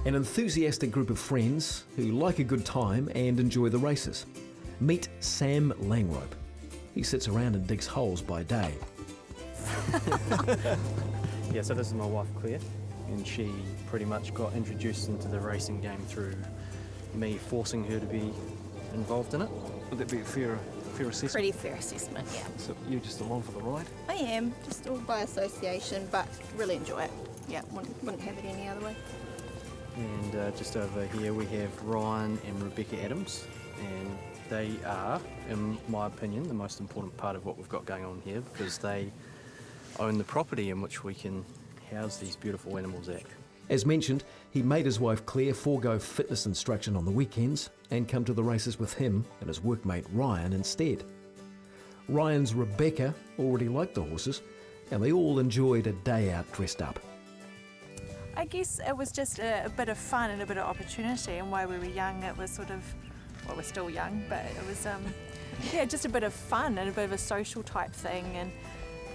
An enthusiastic group of friends who like a good time and enjoy the races. Meet Sam Langrope. He sits around and digs holes by day. Yeah, so this is my wife Claire, and she pretty much got introduced into the racing game through me forcing her to be involved in it. Would that be a fair assessment? Pretty fair assessment, yeah. So you're just along for the ride? I am, just all by association, but really enjoy it. Yeah, wouldn't have it any other way. And just over here we have Ryan and Rebecca Adams, and they are, in my opinion, the most important part of what we've got going on here, because they own the property in which we can house these beautiful animals at. As mentioned, he made his wife Claire forego fitness instruction on the weekends and come to the races with him and his workmate Ryan instead. Ryan's Rebecca already liked the horses, and they all enjoyed a day out dressed up. I guess it was just a bit of fun and a bit of opportunity, and while we were young it was sort of, well, we're still young, but it was yeah, just a bit of fun and a bit of a social type thing. And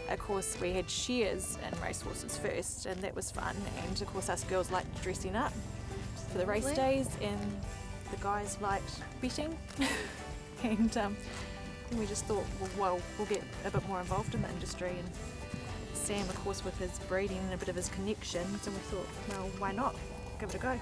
of course we had shares in racehorses first, and that was fun, and of course us girls liked dressing up for the race days, and the guys liked betting and we just thought, well, we'll get a bit more involved in the industry. And Sam, of course, with his breeding and a bit of his connections, and we thought, well, why not? Give it a go.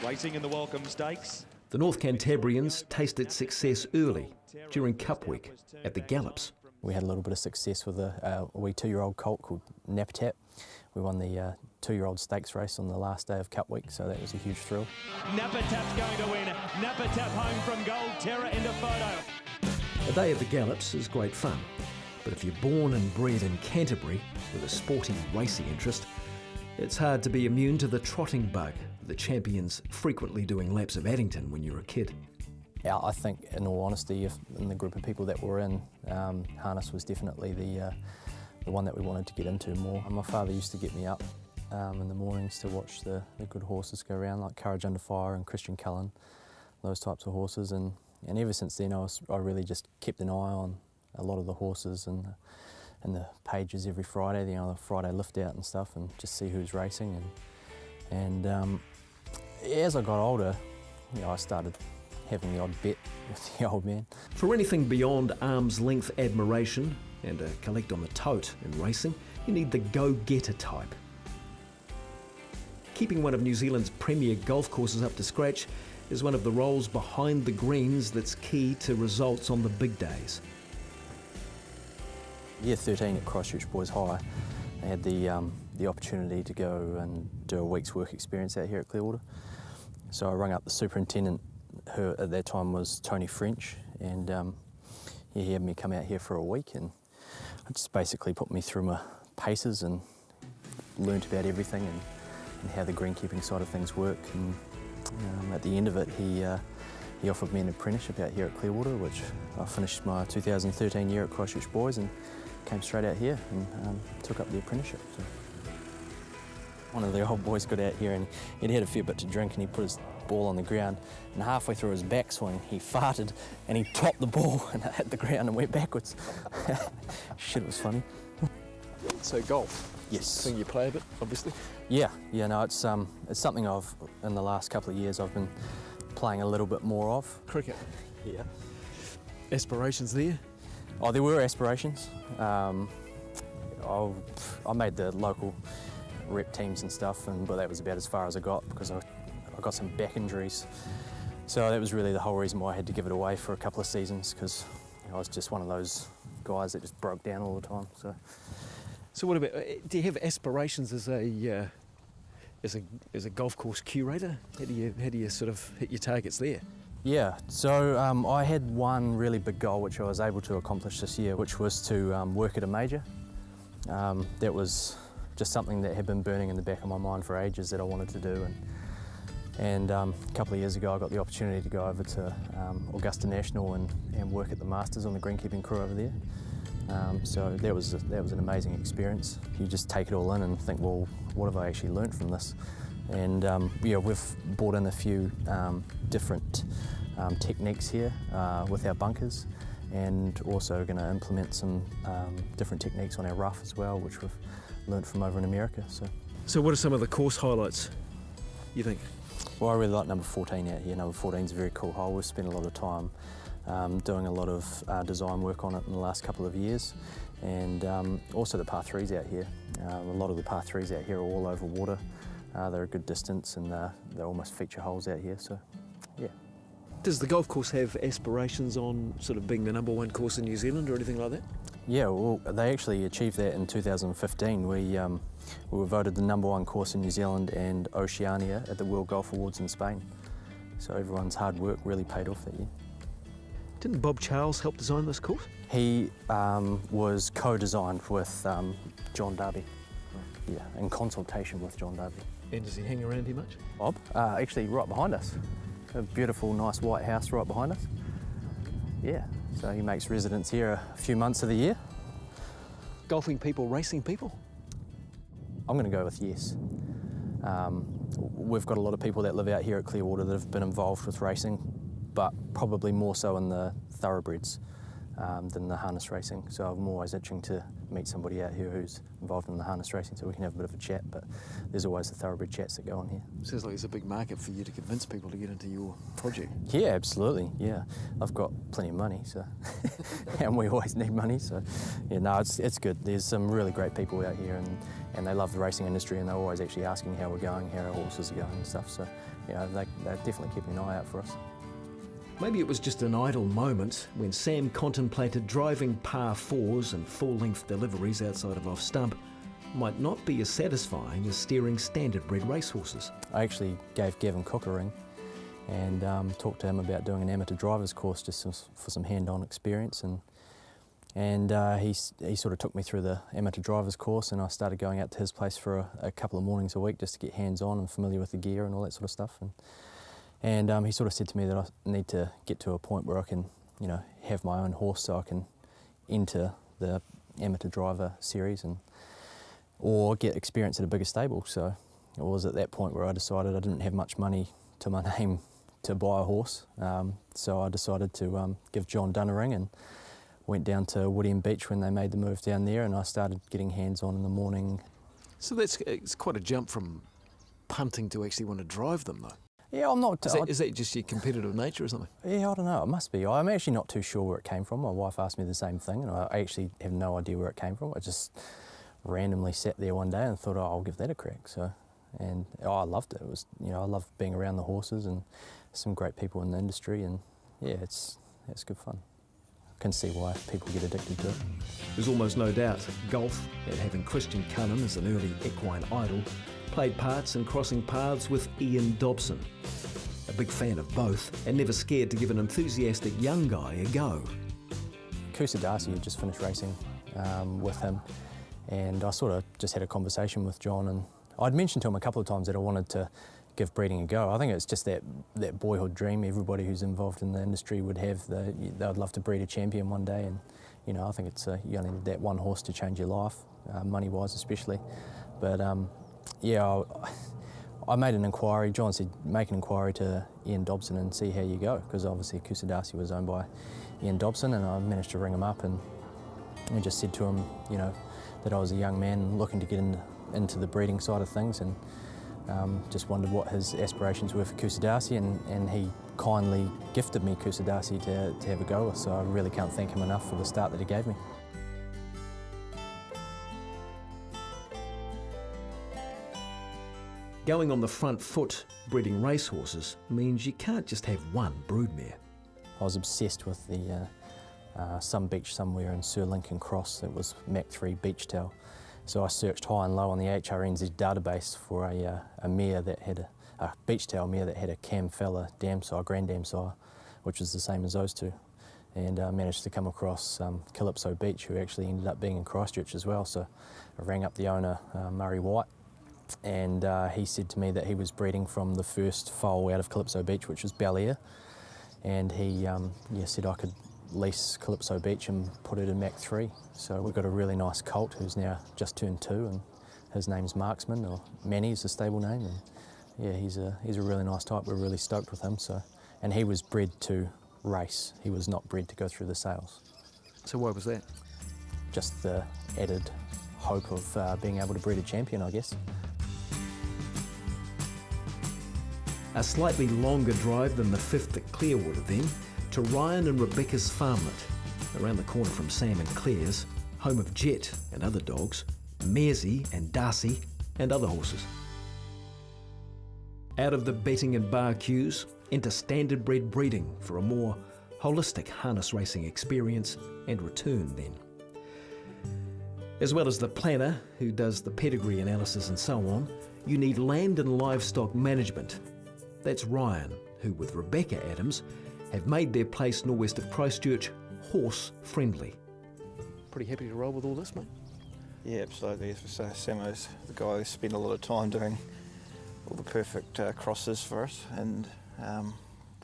Racing in the Welcome Stakes. The North Cantabrians tasted success early during Cup Week at the Gallops. We had a little bit of success with a wee 2-year-old colt called Napatap. We won the 2-year-old stakes race on the last day of Cup Week, so that was a huge thrill. Napatap's going to win. Napatap home from gold. Terra into photo. A day at the Gallops is great fun, but if you're born and bred in Canterbury with a sporty, racy interest, it's hard to be immune to the trotting bug, the champions frequently doing laps of Addington when you're a kid. Yeah, I think, in all honesty, in the group of people that were in, harness was definitely the one that we wanted to get into more. My father used to get me up in the mornings to watch the good horses go around, like Courage Under Fire and Christian Cullen, those types of horses. And ever since then, I really just kept an eye on a lot of the horses and the pages every Friday, the Friday lift out and stuff, and just see who's racing. And as I got older, I started having the odd bet with the old man. For anything beyond arm's length admiration and a collect on the tote in racing, you need the go-getter type. Keeping one of New Zealand's premier golf courses up to scratch is one of the roles behind the greens that's key to results on the big days. Year 13 at Christchurch Boys High, I had the opportunity to go and do a week's work experience out here at Clearwater. So I rang up the superintendent, who at that time was Tony French, and he had me come out here for a week, and just basically put me through my paces and learnt about everything and how the greenkeeping side of things work. And at the end of it, he offered me an apprenticeship out here at Clearwater, which I finished my 2013 year at Christchurch Boys and came straight out here and took up the apprenticeship. So one of the old boys got out here and he'd had a fair bit to drink, and he put his ball on the ground, and halfway through his backswing he farted and he topped the ball and it hit the ground and went backwards. Shit, it was funny. So golf? Yes. Something you play a bit, obviously? Yeah, no, it's something in the last couple of years I've been playing a little bit more of. Cricket? Yeah. Aspirations there? Oh, there were aspirations. I made the local rep teams and stuff, but that was about as far as I got because I got some back injuries. So that was really the whole reason why I had to give it away for a couple of seasons, because I was just one of those guys that just broke down all the time. So what about, do you have aspirations as a golf course curator? How do you sort of hit your targets there? Yeah, so I had one really big goal which I was able to accomplish this year, which was to work at a major. That was just something that had been burning in the back of my mind for ages that I wanted to do. And a couple of years ago I got the opportunity to go over to Augusta National and work at the Masters on the greenkeeping crew over there. So that was an amazing experience. You just take it all in and think, well, what have I actually learnt from this? And yeah, we've brought in a few different techniques here with our bunkers, and also going to implement some different techniques on our rough as well, which we've learnt from over in America. So what are some of the course highlights, you think? Well, I really like number 14 out here. Number 14 is a very cool hole. We've spent a lot of time doing a lot of design work on it in the last couple of years, and also the par 3s out here. A lot of the par 3s out here are all over water. They're a good distance, and they're almost feature holes out here, so yeah. Does the golf course have aspirations on sort of being the #1 course in New Zealand or anything like that? Yeah, well, they actually achieved that in 2015. We were voted the #1 course in New Zealand and Oceania at the World Golf Awards in Spain. So everyone's hard work really paid off that year. Didn't Bob Charles help design this course? He was co-designed with John Darby. Yeah, in consultation with John Darby. And does he hang around here much? Bob, actually right behind us. A beautiful, nice white house right behind us. Yeah, so he makes residence here a few months of the year. Golfing people, racing people? I'm going to go with yes. We've got a lot of people that live out here at Clearwater that have been involved with racing, but probably more so in the thoroughbreds than the harness racing. So I'm always itching to meet somebody out here who's involved in the harness racing so we can have a bit of a chat, but there's always the thoroughbred chats that go on here. Sounds like there's a big market for you to convince people to get into your project. Yeah, absolutely, yeah. I've got plenty of money, so and we always need money, so yeah, no, it's good. There's some really great people out here, and they love the racing industry, and they're always actually asking how we're going, how our horses are going and stuff, so yeah, they're definitely keeping an eye out for us. Maybe it was just an idle moment when Sam contemplated driving par 4s and full-length deliveries outside of off-stump might not be as satisfying as steering standard-bred racehorses. I actually gave Gavin Cook a ring and talked to him about doing an amateur driver's course just for some hand-on experience, and he sort of took me through the amateur driver's course, and I started going out to his place for a couple of mornings a week just to get hands-on and familiar with the gear and all that sort of stuff. And he sort of said to me that I need to get to a point where I can, have my own horse so I can enter the amateur driver series or get experience at a bigger stable. So it was at that point where I decided I didn't have much money to my name to buy a horse. So I decided to give John Dunn a ring and went down to Woodian Beach when they made the move down there, and I started getting hands-on in the morning. So it's quite a jump from punting to actually want to drive them, though. Yeah, I'm not... Is that just your competitive nature or something? Yeah, I don't know. It must be. I'm actually not too sure where it came from. My wife asked me the same thing, and I actually have no idea where it came from. I just randomly sat there one day and thought, I'll give that a crack. And I loved it. It was, I loved being around the horses and some great people in the industry, and yeah, it's good fun. I can see why people get addicted to it. There's almost no doubt golf, and having Christian Cullen as an early equine idol, played parts in crossing paths with Ian Dobson. A big fan of both, and never scared to give an enthusiastic young guy a go. Kusa Darcy had just finished racing with him, and I sort of just had a conversation with John, and I'd mentioned to him a couple of times that I wanted to give breeding a go. I think it's just that boyhood dream everybody who's involved in the industry would have. They'd love to breed a champion one day, and I think it's you only need that one horse to change your life, money-wise especially. But yeah, I made an inquiry. John said make an inquiry to Ian Dobson and see how you go, because obviously Kusa Darcy was owned by Ian Dobson, and I managed to ring him up and just said to him, that I was a young man looking to get into the breeding side of things, and just wondered what his aspirations were for Kusa Darcy, and he kindly gifted me Kusa Darcy to have a go with, so I really can't thank him enough for the start that he gave me. Going on the front foot breeding racehorses means you can't just have one broodmare. I was obsessed with the some beach somewhere in Sir Lincoln Cross that was Mach 3 beach tail. So I searched high and low on the HRNZ database for a mare that had a beach tail mare that had a cam fella dam sire, grand dam sire, which was the same as those two. And managed to come across Calypso Beach, who actually ended up being in Christchurch as well. So I rang up the owner, Murray White, and he said to me that he was breeding from the first foal out of Calypso Beach, which was Bel Air, and he said I could lease Calypso Beach and put it in Mach 3. So we've got a really nice colt who's now just turned 2, and his name's Marksman, or Manny is the stable name, and yeah, he's a really nice type. We're really stoked with him. So, and he was bred to race. He was not bred to go through the sales. So why was that? Just the added hope of being able to breed a champion, I guess. A slightly longer drive than the 5th at Clearwater then, to Ryan and Rebecca's farmlet, around the corner from Sam and Claire's, home of Jet and other dogs, Mersey and Darcy and other horses. Out of the betting and bar queues, into Standard Bred breeding for a more holistic harness racing experience and return then. As well as the planner, who does the pedigree analysis and so on, you need land and livestock management. That's Ryan, who with Rebecca Adams have made their place northwest of Christchurch horse-friendly. Pretty happy to roll with all this, mate? Yeah, absolutely. As we say, Samo's the guy who spent a lot of time doing all the perfect crosses for us, and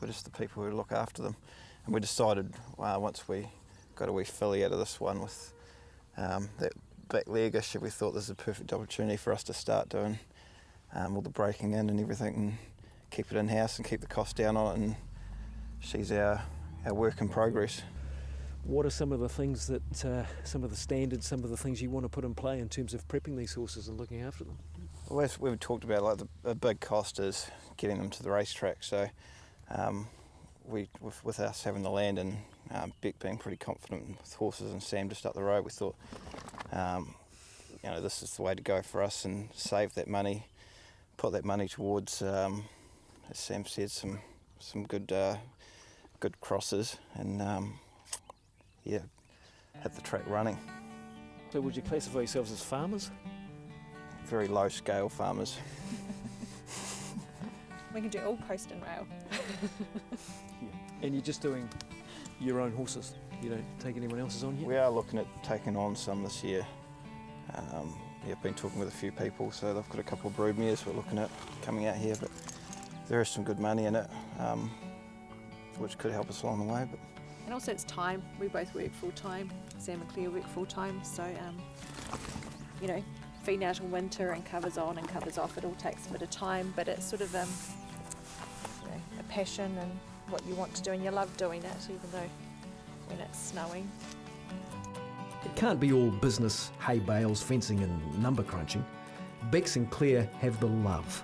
we're just the people who look after them. And we decided once we got a wee filly out of this one with that back leg issue, we thought this is a perfect opportunity for us to start doing all the breaking in and everything, and keep it in-house and keep the cost down on it, and she's our work in progress. What are some of the things that, some of the standards, some of the things you want to put in play in terms of prepping these horses and looking after them? Well, as we've talked about, like the big cost is getting them to the racetrack. So with us having the land and Beck being pretty confident with horses and Sam just up the road, we thought, this is the way to go for us and save that money, put that money towards, as Sam said, some good crosses, and hit the track running. So would you classify yourselves as farmers? Very low scale farmers. We can do all coast and rail. And you're just doing your own horses? You don't take anyone else's on yet? We are looking at taking on some this year. I've been talking with a few people, so they've got a couple of broodmares we're looking at coming out here, but there is some good money in it, which could help us along the way. But And also it's time. We both work full time. Sam and Claire work full time, so feeding out in winter and covers on and covers off, it all takes a bit of time, but it's sort of a passion and what you want to do, and you love doing it, even though when it's snowing. It can't be all business, hay bales, fencing and number crunching. Bex and Claire have the love.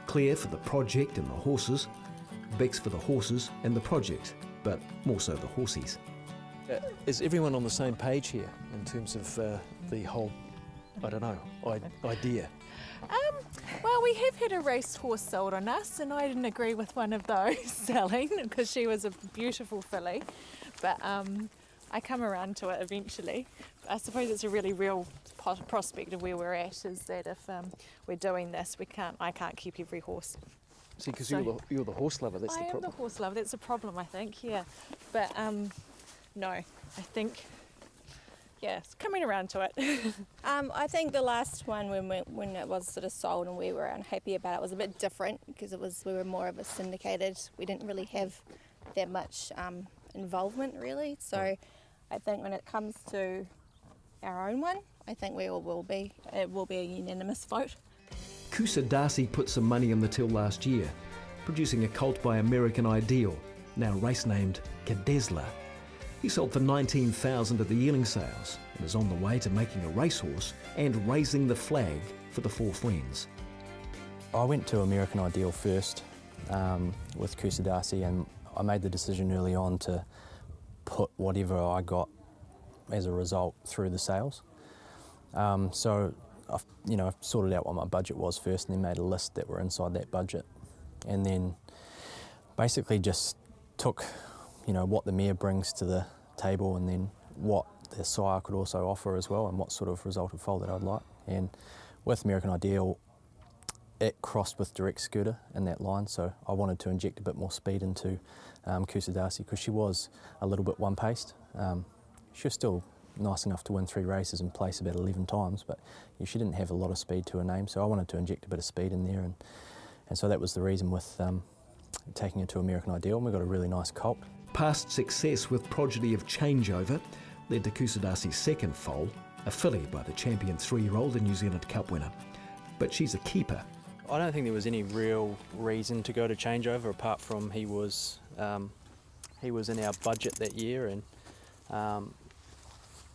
Claire for the project and the horses, Bex for the horses and the project, but more so the horsies. Is everyone on the same page here in terms of the whole, idea? Well, we have had a racehorse sold on us, and I didn't agree with one of those selling because she was a beautiful filly, but I come around to it eventually. I suppose it's a really real prospect of where we're at, is that if we're doing this, I can't keep every horse. See, because you're the horse lover, that's the problem. I am the horse lover, that's a problem, I think, yeah. But no, I think, it's coming around to it. I think the last one when it was sort of sold and we were unhappy about it was a bit different because we were more of a syndicated. We didn't really have that much involvement really. So I think when it comes to our own one, I think it will be a unanimous vote. Kusa Darcy put some money in the till last year, producing a colt by American Ideal, now race named Cadesla. He sold for $19,000 at the yearling sales and is on the way to making a racehorse and raising the flag for the Four Friends. I went to American Ideal first with Kusa Darcy, and I made the decision early on to put whatever I got as a result through the sales. So I've sorted out what my budget was first, and then made a list that were inside that budget, and then basically just took what the mare brings to the table, and then what the sire could also offer as well, and what sort of result of foal that I'd like. And with American Ideal, it crossed with Direct Scooter in that line, so I wanted to inject a bit more speed into Kusa Darcy, because she was a little bit one-paced. She was still nice enough to win 3 races and place about 11 times, but she didn't have a lot of speed to her name, so I wanted to inject a bit of speed in there, and so that was the reason with taking her to American Ideal, and we got a really nice colt. Past success with progeny of Changeover led to Kusa Darcy's second foal, a filly by the champion 3-year-old and New Zealand Cup winner. But she's a keeper. I don't think there was any real reason to go to Changeover apart from he was in our budget that year, and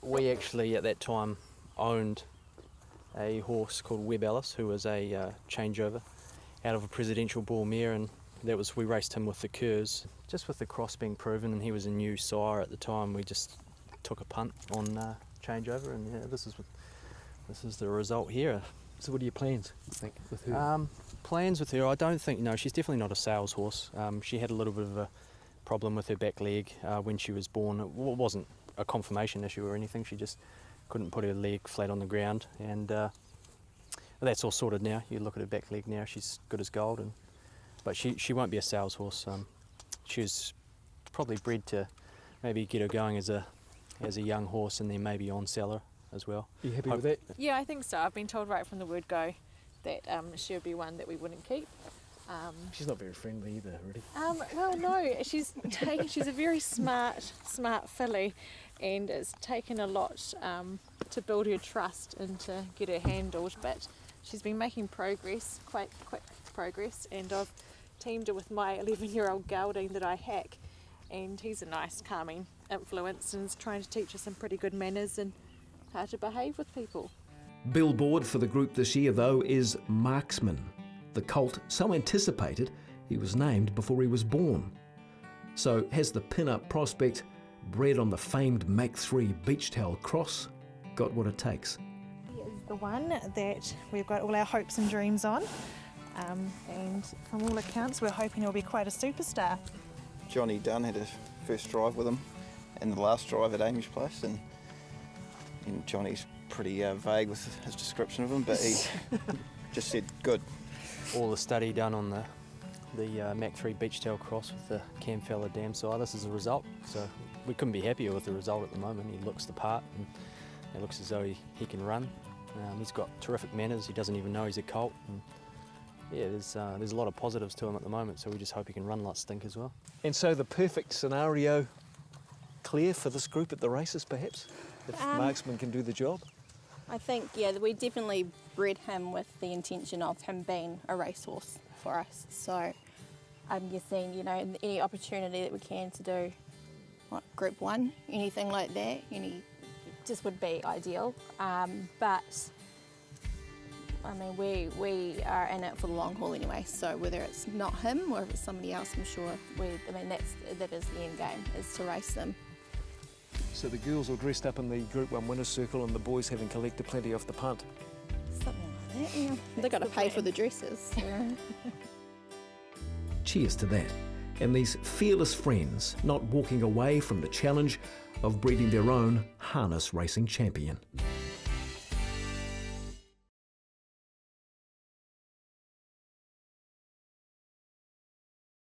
we actually at that time owned a horse called Webb Ellis, who was a changeover out of a presidential bull mare, and we raced him with the Curs. Just with the cross being proven and he was a new sire at the time, we just took a punt on changeover, and yeah, this is the result here. So what are your plans, you think, with her? Plans with her, I don't think, she's definitely not a sales horse. She had a little bit of a problem with her back leg when she was born. It wasn't a conformation issue or anything, she just couldn't put her leg flat on the ground, and that's all sorted now. You look at her back leg now, she's good as gold, but she won't be a sales horse. She was probably bred to maybe get her going as a young horse and then maybe on seller as well. Are you happy with that? Yeah, I think so. I've been told right from the word go that she would be one that we wouldn't keep. She's not very friendly either, really. Well, no, she's a very smart filly, and it's taken a lot to build her trust and to get her handled, but she's been making progress, quite quick progress, and I've teamed her with my 11-year-old gelding that I hack, and he's a nice calming influence and is trying to teach her some pretty good manners and how to behave with people. Billboard for the group this year, though, is Marksman, the colt so anticipated he was named before he was born. So has the pin-up prospect, bred on the famed Mach 3 beach-tail cross, got what it takes? He is the one that we've got all our hopes and dreams on, and from all accounts we're hoping he'll be quite a superstar. Johnny Dunn had a first drive with him and the last drive at Amy's place, and Johnny's pretty vague with his description of him, but he just said good. All the study done on the Mach 3 beach-tail cross with the Camfella dam sire, this is the result. So we couldn't be happier with the result at the moment. He looks the part, and it looks as though he can run. He's got terrific manners, he doesn't even know he's a colt. And yeah, there's a lot of positives to him at the moment, so we just hope he can run like Stink as well. And so the perfect scenario, Claire, for this group at the races, perhaps? If Marksman can do the job? I think, yeah, we definitely bred him with the intention of him being a racehorse for us. So I'm guessing, any opportunity that we can to do Group 1, anything like that, just would be ideal. But I mean, we are in it for the long haul anyway. So whether it's not him or if it's somebody else, I'm sure that is the end game, is to race them. So the girls all dressed up in the Group 1 winner's circle and the boys having collected plenty off the punt. Something like that, yeah. They've got to pay for the dresses. Yeah. Cheers to that. And these fearless friends not walking away from the challenge of breeding their own harness racing champion.